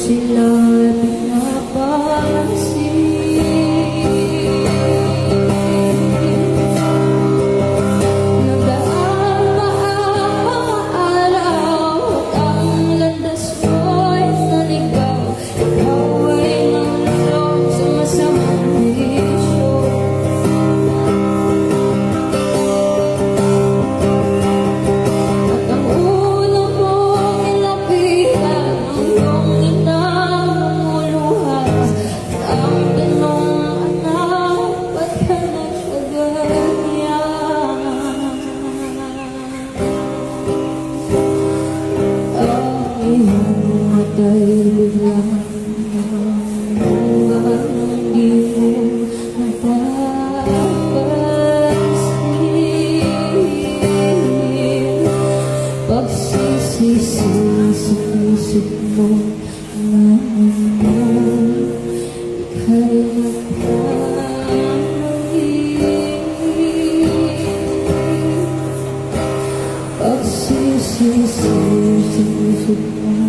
sila'y pinapansin. Nagdaan mahabang araw at ang landas ko'y naligaw. Ikaw ay nalulog sa masamang bisyo. At ang unang mong nilapitan ang iyong inamumuluhas. At ang tanong, anak, ba't ka na siya ganyan? Ang iyong mata'y biglang hanggang di mo napapansin. Pagsisisi sa puso mo na ika'y nagkamali. Pagsisisi sa puso mo